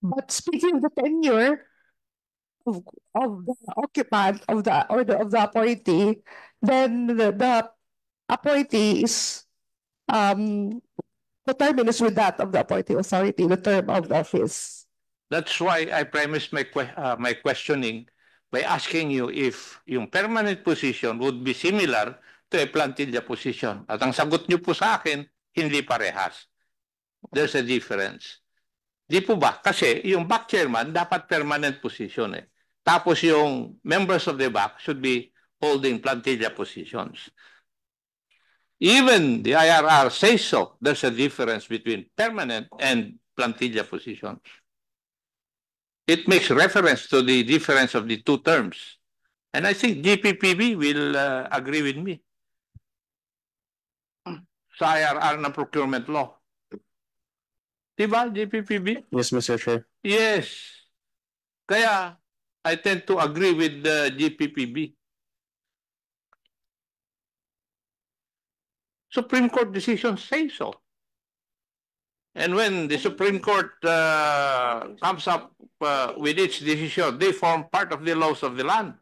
But speaking of the tenure of the occupant of the appointee, then the appointee is um coterminous with that of the appointing authority, the term of office. That's why I premised my questioning by asking you if yung permanent position would be similar to a plantilla position. At ang sagot niyo po sa akin, hindi parehas. There's a difference. Di po ba? Kasi yung back chairman dapat permanent position eh. Tapos yung members of the back should be holding plantilla positions. Even the IRR says so. There's a difference between permanent and plantilla positions. It makes reference to the difference of the two terms. And I think GPPB will agree with me sa IRR ng procurement law. Diba, GPPB? Yes, Mr. Chair. Yes. Kaya, I tend to agree with the GPPB. Supreme Court decisions say so. And when the Supreme Court comes up with its decision, they form part of the laws of the land.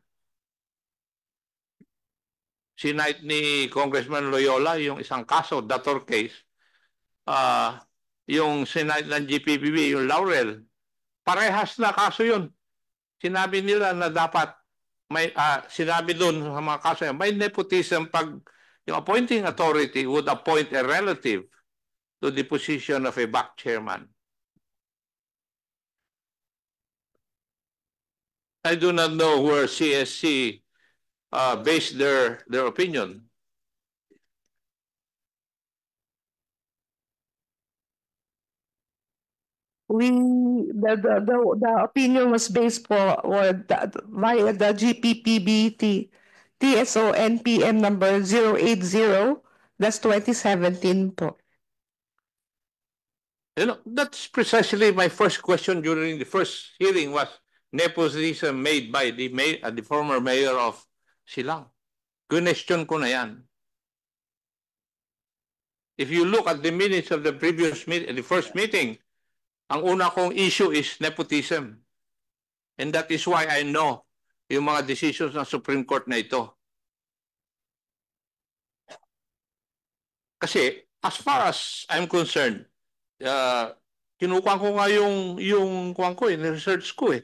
Sinight ni Congressman Loyola yung isang kaso, Dator case, yung sinight ng GPPB, yung Laurel, parehas na kaso yun. Sinabi nila na dapat, sinabi doon sa mga kaso yan, may nepotism pag yung appointing authority would appoint a relative to the position of a back chairman. I do not know where CSC based their opinion. The opinion was based via the GPPB TSO NPM number 080-2017 po. You know, that's precisely my first question during the first hearing was nepotism made by the former mayor of Silang. Question ko na yan. If you look at the minutes of the previous meeting, the first meeting, ang una kong issue is nepotism. And that is why I know yung mga decisions ng Supreme Court na ito. Kasi, as far as I'm concerned, kinukuha ko nga yung research ko eh.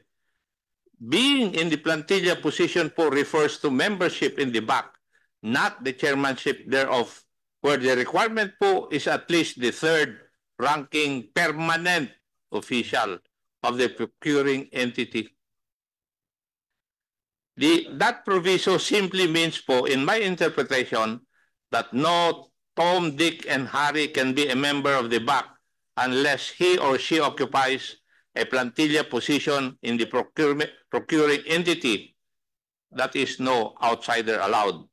Being in the plantilla position po refers to membership in the back, not the chairmanship thereof, where the requirement po is at least the third ranking permanent official of the procuring entity. That proviso simply means po, in my interpretation, that no Tom, Dick, and Harry can be a member of the back unless he or she occupies a plantilla position in the procuring entity. That is no outsider allowed.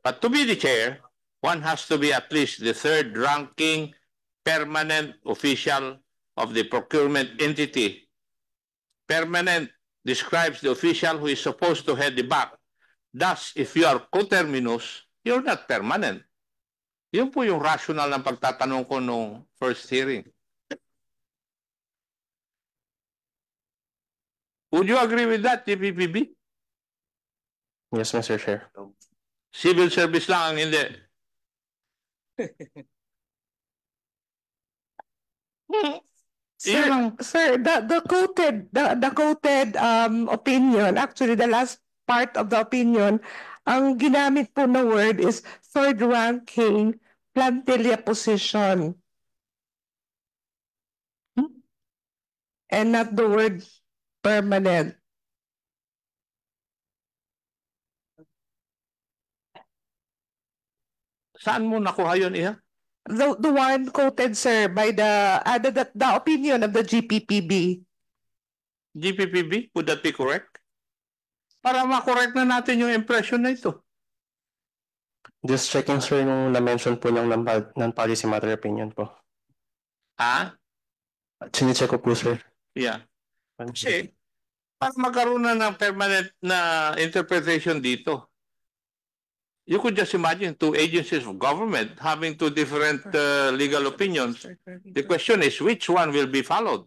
But to be the chair, one has to be at least the third ranking permanent official of the procurement entity. Permanent describes the official who is supposed to head the back. Thus, if you are coterminous, you're not permanent. Yun po yung rational ng pagtatanong ko nung first hearing. Would you agree with that, GPPB? Yes, Mr. Chair. Civil service lang ang hindi. Sir, the quoted opinion, actually the last part of the opinion, ang ginamit po na word is third ranking plantilla position. And not the word permanent. Saan mo nakuha yun, Iha? The one quoted, sir, by the opinion of the GPPB. GPPB, would that be correct? Para ma-correct na natin yung impression na ito. Just checking, sir, nung na-mention po ng non-policy matter opinion po. Ha? Sinicheck ko po, sir. Yeah. Kasi, para magkaroon na ng permanent na interpretation dito, you could just imagine two agencies of government having two different legal opinions. The question is, which one will be followed?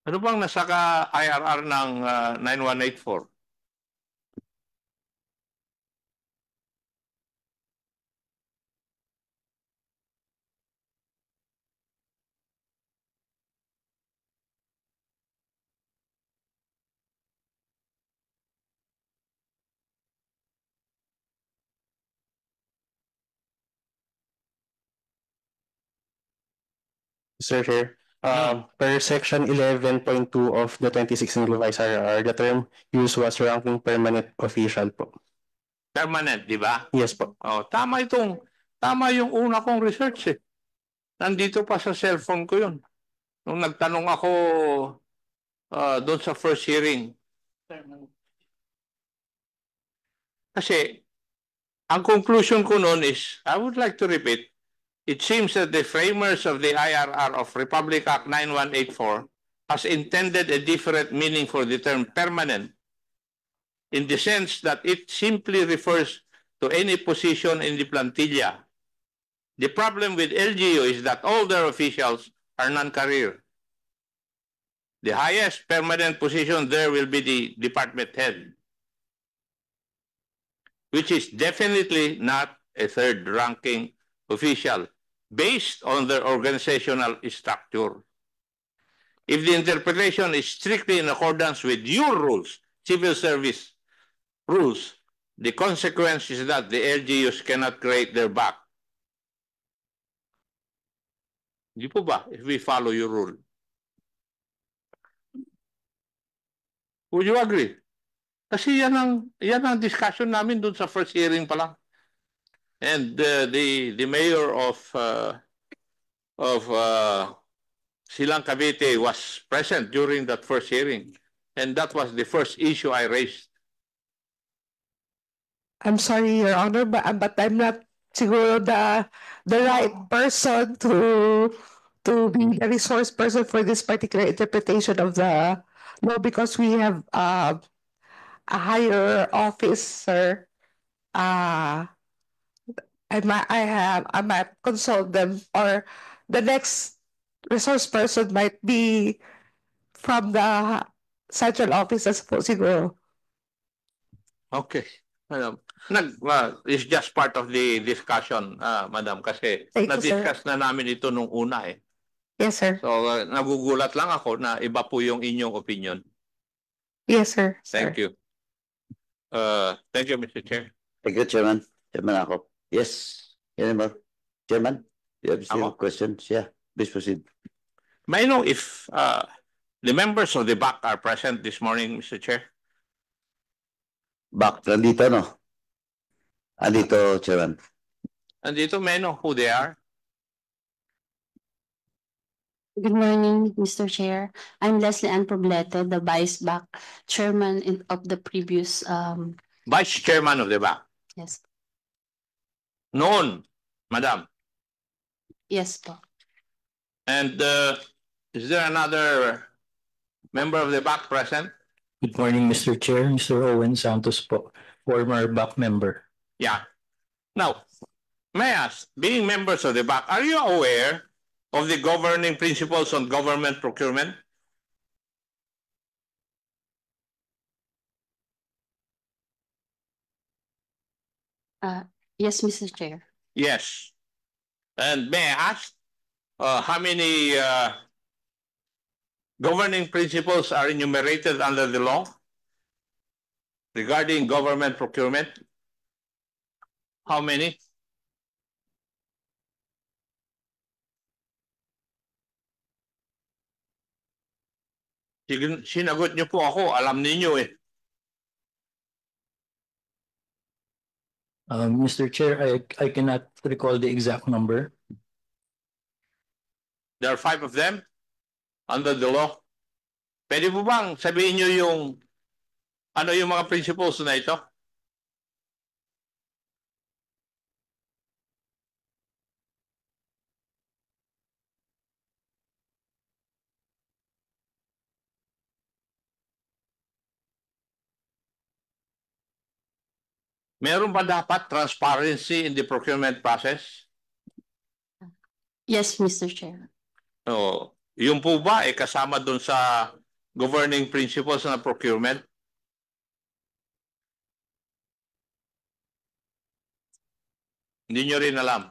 Ano bang nasa ka-IRR ng 9184? Sir Chair, per section 11.2 of the 2016 revised RR, the term use was ranking permanent official po. Permanent, di ba? Yes po. Oh, tama yung una kong research eh. Nandito pa sa cellphone ko yun. Nung nagtanong ako doon sa first hearing. Kasi, ang conclusion ko noon is, I would like to repeat, it seems that the framers of the IRR of Republic Act 9184 has intended a different meaning for the term permanent in the sense that it simply refers to any position in the plantilla. The problem with LGU is that all their officials are non-career. The highest permanent position there will be the department head, which is definitely not a third-ranking official based on their organizational structure. If the interpretation is strictly in accordance with your rules, civil service rules, the consequence is that the LGUs cannot create their back. Di po ba, if we follow your rule? Would you agree? Kasi yan ang discussion namin dun sa first hearing pa lang. And the mayor of Silang Cavite was present during that first hearing. And that was the first issue I raised. I'm sorry, Your Honor, but I'm not siguro the right person to be the resource person for this particular interpretation of the law because we have a higher officer. I might consult them, or the next resource person might be from the central office po siguro. Okay. It's just part of the discussion, Madam, kasi Thank you, sir. na-discuss na namin ito nung una eh. Yes, sir. So, nagugulat lang ako na iba po yung inyong opinion. Yes, sir. Thank you. Thank you, Mr. Chair. Thank you, Chairman. Chairman ako. Yes. Yan ba? Chairman, you have still Ako? questions? Yeah, please proceed. May I know if the members of the BAC are present this morning, Mr. Chair? Back, nandito, no? Andito, Chairman. Andito, may I know who they are? Good morning, Mr. Chair. I'm Leslie Ann Probleto, the Vice BAC Chairman of the previous, Vice Chairman of the BAC. yes, Noon, Madam. yes po. And is there another member of the BAC present? Good morning, Mr. Chair. Mr. Owen Santos po, former BAC member. Yeah. Now, may I ask, being members of the BAC, are you aware of the governing principles on government procurement? Yes, Mr. Chair. Yes. And may I ask, how many governing principles are enumerated under the law regarding government procurement? How many? Sinagot niyo po ako, alam niyo eh. Mr. Chair, I cannot recall the exact number. There are 5 of them under the law. Pwede po bang sabihin niyo yung ano yung mga principles na ito? Meron ba dapat transparency in the procurement process? Yes, Mr. Chair. Oh, Yung po ba ay kasama dun sa governing principles na procurement? Hindi nyo rin alam.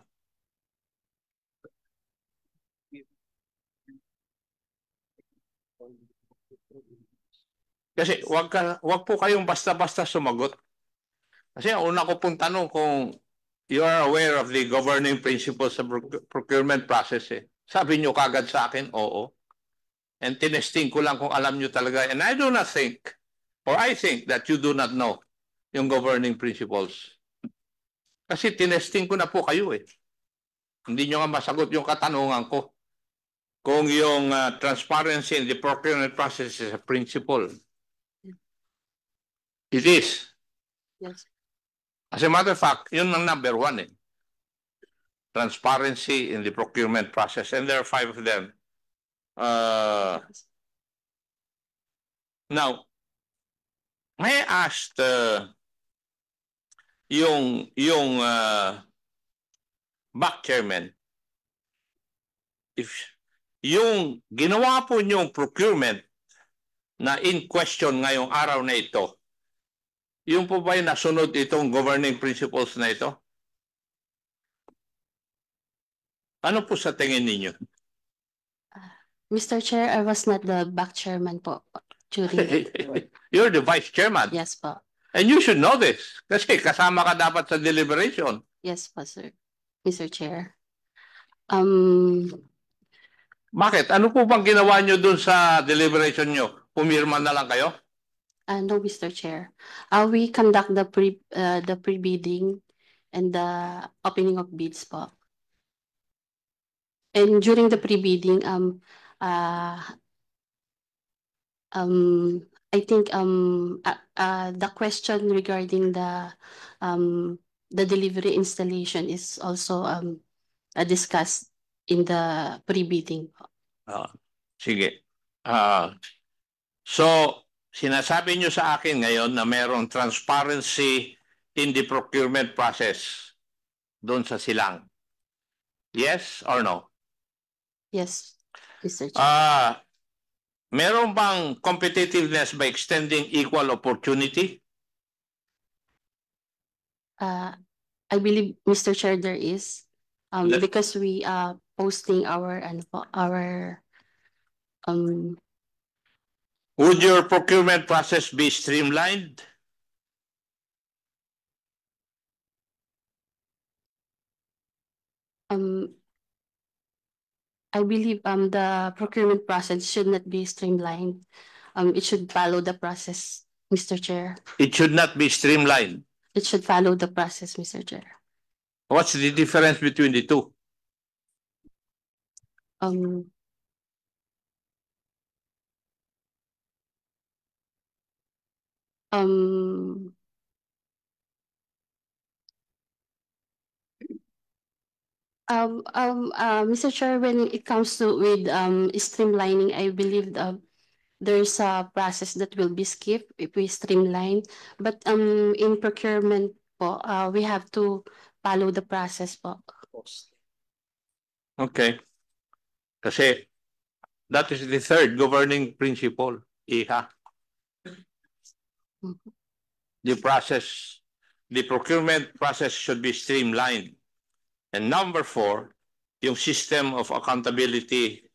Kasi wag po kayong basta-basta sumagot. Kasi ang una ko pong tanong kung you are aware of the governing principles of procurement process eh. Sabi nyo kagad sa akin, oo. And tinesting ko lang kung alam nyo talaga. And I do not think, or I think that you do not know yung governing principles. Kasi tinesting ko na po kayo eh. Hindi nyo nga masagot yung katanungan ko. Kung yung transparency in the procurement process is a principle. It is. Yes. As a matter of fact, yun ang number one eh. Transparency in the procurement process. And there are 5 of them. Now, may I ask yung back chairman, if yung ginawa po niyong procurement na in question ngayong araw na ito, yung po ba yung nasunod itong governing principles na ito? Ano po sa tingin ninyo? Mr. Chair, I was not the back chairman po during. You're the vice chairman. Yes po. And you should know this. Kasi kasama ka dapat sa deliberation. Yes po, sir. Mr. Chair. Bakit? Ano po bang ginawa nyo dun sa deliberation nyo? Pumirma na lang kayo? No, Mr. Chair. We conduct the pre-bidding and the opening of bids po. And during the pre-bidding, I think the question regarding the delivery installation is also discussed in the pre-bidding. Sige. So, sinasabi nyo sa akin ngayon na mayroong transparency in the procurement process doon sa silang. Yes or no? Yes, Mr. Chair. Meron bang competitiveness by extending equal opportunity? I believe, Mr. Chair, there is. Because we are posting our Would your procurement process be streamlined? I believe the procurement process should not be streamlined. It should follow the process, Mr. Chair. It should not be streamlined. It should follow the process, Mr. Chair. What's the difference between the two? Mr. Chair, when it comes to with streamlining, I believe there's a process that will be skipped if we streamline. But in procurement po, we have to follow the process po. Okay. Kasi that is the third governing principle, IHA. The procurement process should be streamlined. And number 4, yung system of accountability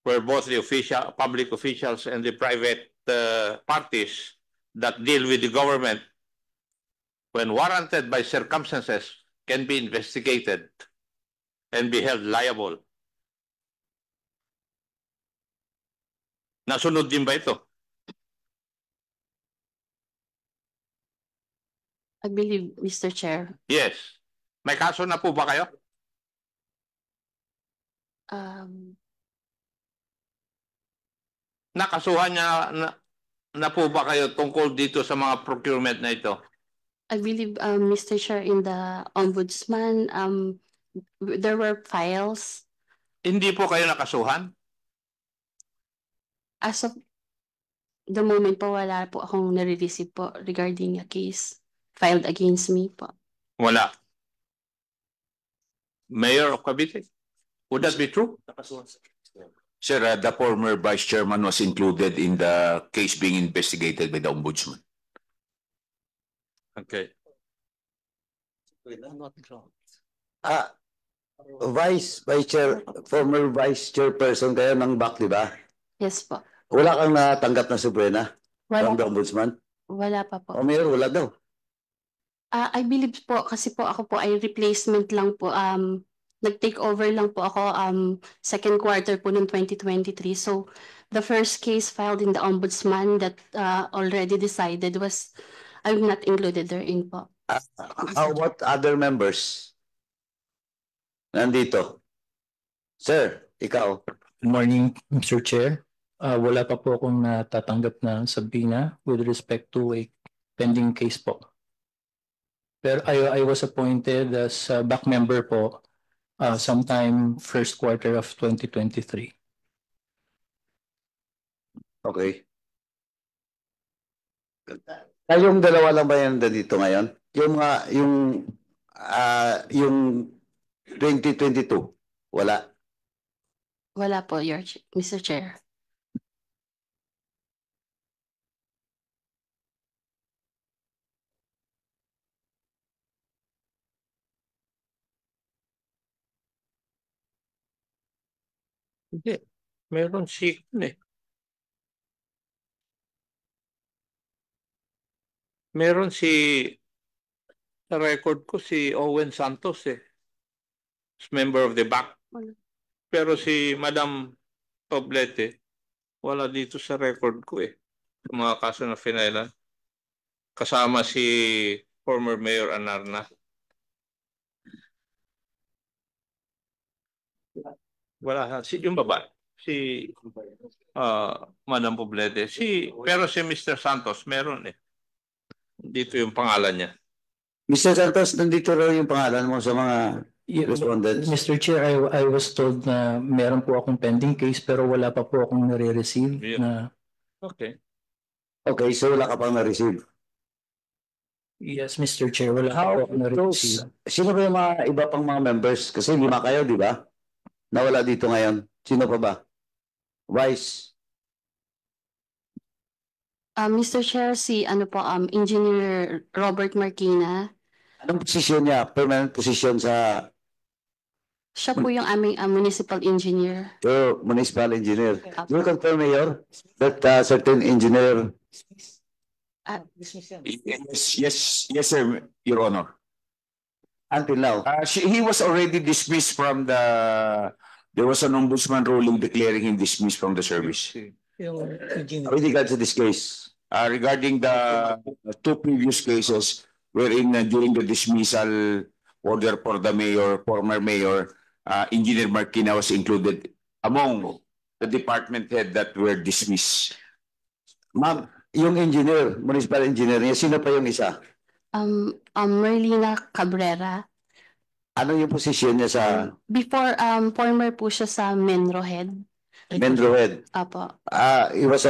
where both the public officials and the private parties that deal with the government, when warranted by circumstances, can be investigated and be held liable. Nasunod din ba ito? I believe, Mr. Chair. Yes. May kaso na po ba kayo? Nakasuhan na po ba kayo tungkol dito sa mga procurement na ito? I believe, Mr. Chair, in the ombudsman, there were files. Hindi po kayo nakasuhan? As of the moment po, wala po akong nare-receive po regarding a case filed against me po. Wala. Mayor of Cavite, would that be true? Sir, the former vice chairman was included in the case being investigated by the ombudsman. Okay. Ah, vice chair, former vice chairperson kayo ng BAC, di ba? Yes po. Wala kang natanggap na subpoena Wala, from the ombudsman? wala pa po. O mayor, wala daw. I believe po kasi po ako po ay replacement lang po. Nag-take over lang po ako second quarter po ng 2023. So the first case filed in the ombudsman that already decided was I'm not included therein po. How about other members? Nandito. Sir, ikaw. Good morning, Mr. Chair. Wala pa po akong natatanggap na subpoena with respect to a pending case po. Pero I was appointed as a back member po sometime first quarter of 2023. Okay. Kayong dalawa lang ba yan dito ngayon? Yung 2022, wala. Wala po, Mr. Chair. Hindi. Meron si Meron sa record ko si Owen Santos member of the BAC. Wala. Pero si Madam Poblete, wala dito sa record ko sa mga kaso na finailan. Kasama si former Mayor Anarna. Wala yung baba. Si Madam Poblete. Pero si Mr. Santos meron Dito yung pangalan niya. Mr. Santos, nandito raw yung pangalan mo sa mga respondents. Mr. Chair, I was told na meron po akong pending case pero wala pa po akong nare-receive na. Okay. Okay, so wala ka pang na-receive. Yes, Mr. Chair, wala pa po akong nare-receive. Sino ba yung mga iba pang mga members? Kasi 5 kayo, di ba? Nawala dito ngayon. Sino pa ba? Vice. Mr. Chair, si Engineer Robert Marquina. Anong posisyon niya? Permanent position sa Siya po yung aming municipal engineer. your municipal engineer. Do you confirm, Mayor, that certain engineer? Yes, sir, Your Honor. Until now. He was already dismissed from there was an ombudsman ruling declaring him dismissed from the service. With regard to this case. Regarding the 2 previous cases wherein during the dismissal order for the mayor, former mayor, Engineer Marquina was included among the department head that were dismissed. Ma'am, yung engineer, municipal engineer niya, sino pa yung isa? Merlina Cabrera. Ano yung posisyon niya sa Before, former po siya sa Menro Head. Menro Head? Apo. She was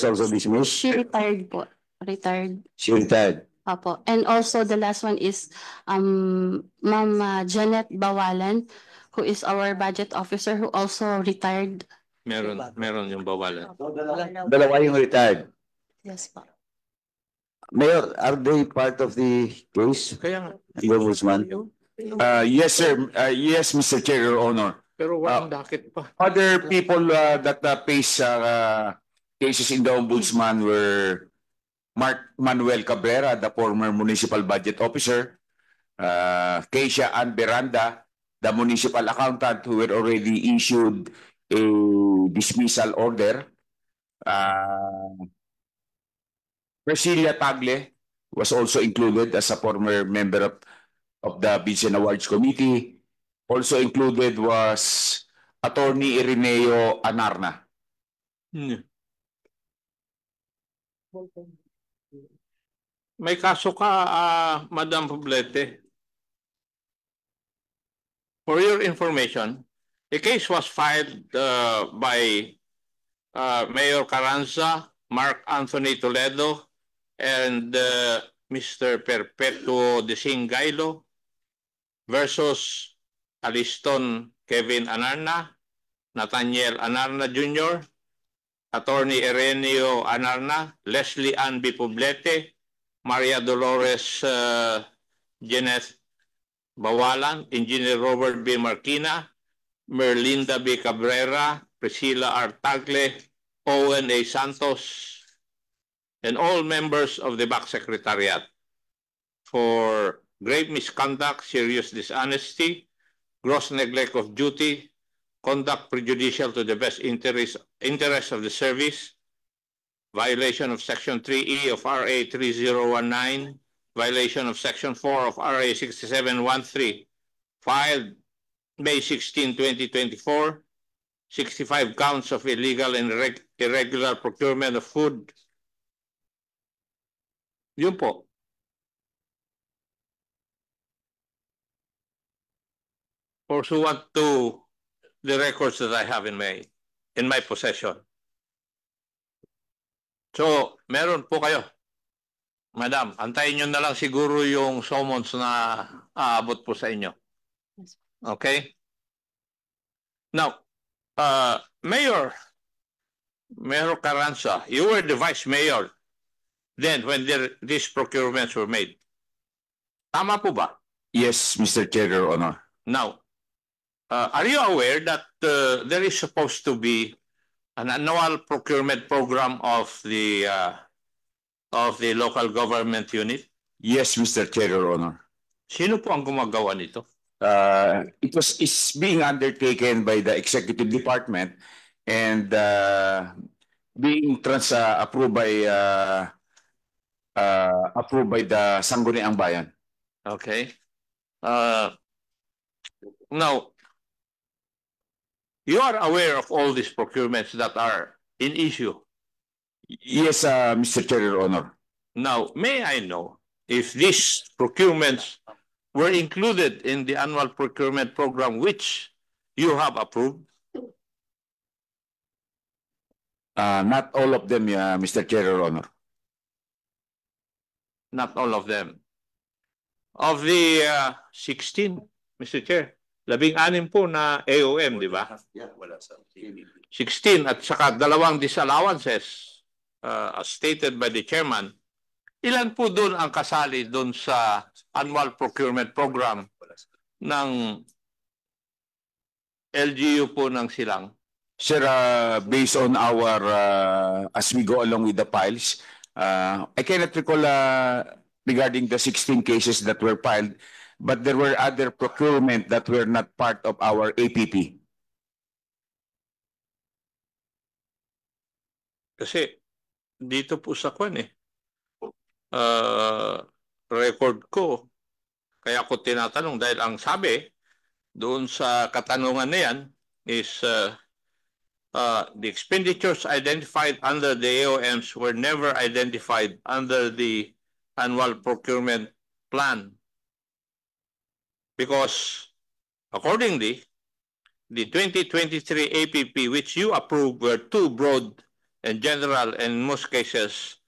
also dismissed? She retired po. Retired. She retired. Apo. And also the last one is Ma'am Janet Bawalan, who is our budget officer who also retired. Meron yung bawalan. Dalawa yung retired. Yes po. Mayor, are they part of the case? Kaya nga. The ombudsman? Yes, sir. Yes, Mr. Chair, Your Honor. Pero walang docket pa. Other people that face cases in the ombudsman were Mark Manuel Cabrera, the former municipal budget officer, Keisha Ann Beranda, the municipal accountant who were already issued a dismissal order. Priscilla Tagle was also included as a former member of the Bids and Awards Committee. Also included was Attorney Ireneo Anarna. May kaso ka, Madam Poblete. For your information, a case was filed by Mayor Carranza, Mark Anthony Toledo, and Mr. Perpetuo de Singailo versus Aliston Kevin Anarna Nathaniel Anarna Jr., Attorney Erenio Anarna, Leslie Ann B. Poblete, Maria Dolores Jeneth Bawalan, Engineer Robert B. Marquina, Merlinda B. Cabrera, Priscilla R. Tagle, Owen A. Santos, and all members of the BAC Secretariat for grave misconduct, serious dishonesty, gross neglect of duty, conduct prejudicial to the best interest of the service, violation of Section 3E of RA 3019, violation of Section 4 of RA 6713, filed May 16, 2024, 65 counts of illegal and irregular procurement of food. Yun po. Pursuant to the records that I have in my possession. So, meron po kayo. Madam, antayin nyo na lang siguro yung summons na aabot po sa inyo. Okay? Now, Mayor Carranza, you were the Vice Mayor then when these procurements were made. Tama po ba? Yes, Mr. Chair, Your Honor. Now, are you aware that there is supposed to be an annual procurement program of the local government unit? Yes, Mr. Chair, Your Honor. Sino po ang gumagawa nito? It's being undertaken by the executive department and being approved by the Sangguniang Bayan. Okay. Now, you are aware of all these procurements that are in issue. Yes, Mr. Chair, Your Honor. Now, may I know if these procurements were included in the annual procurement program which you have approved? Not all of them, Mr. Chair, Your Honor. Not all of them. Of the 16, Mr. Chair, 16 po na AOM, di ba? 16 at saka 2 disallowances as stated by the chairman. Ilan po doon ang kasali doon sa annual procurement program ng LGU po ng Silang? Sir, based on our, as we go along with the files, I cannot recall regarding the 16 cases that were filed, but there were other procurement that were not part of our APP. Kasi dito po sa record ko, kaya ko tinatanong dahil ang sabi doon sa katanungan na yan is the expenditures identified under the AOMs were never identified under the annual procurement plan. Because accordingly, the 2023 APP which you approved were too broad and general, and in most cases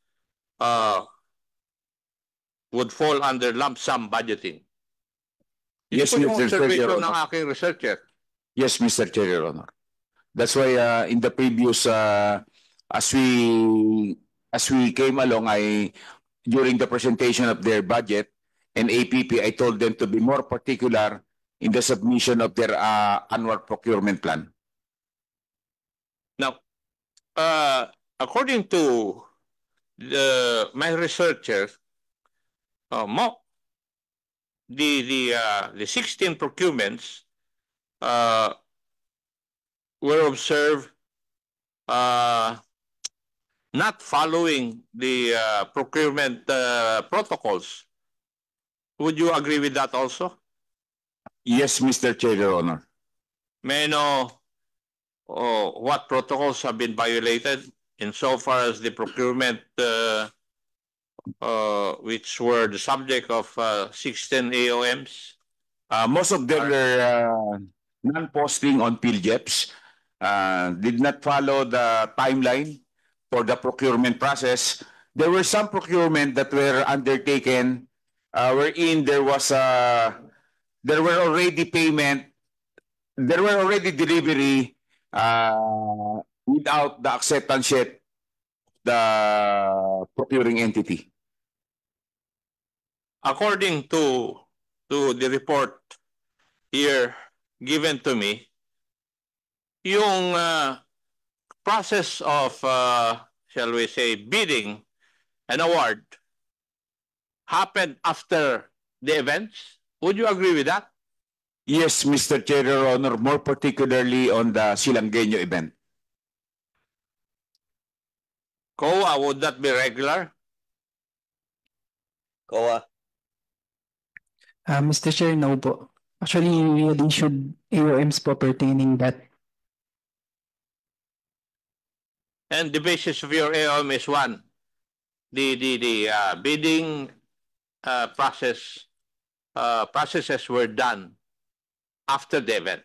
would fall under lump sum budgeting. Yes, Mr. Chair, Your ng Honor. aking researcher. Yes, Mr. Chair, Your Honor. That's why in the previous, as we came along, during the presentation of their budget and APP, I told them to be more particular in the submission of their annual procurement plan. Now, according to my researcher, the 16 procurements were observed not following the procurement protocols. Would you agree with that also? Yes, Mr. Chair, Your Honor. May I know what protocols have been violated insofar as the procurement which were the subject of 16 AOMs? Most of them were non-posting on PhilJeps, did not follow the timeline for the procurement process. There were some procurement that were undertaken wherein there were already payment, there were already delivery without the acceptance sheet, the procuring entity. According to the report here given to me, yung process of, shall we say, bidding an award happened after the events. Would you agree with that? Yes, Mr. Chair, Your Honor, more particularly on the Silangueño event. COA, would that be regular? COA. Mr. Chair, no po. Actually, we had issued AOMs po pertaining that. And the basis of your AOM is one, the bidding processes were done after the event.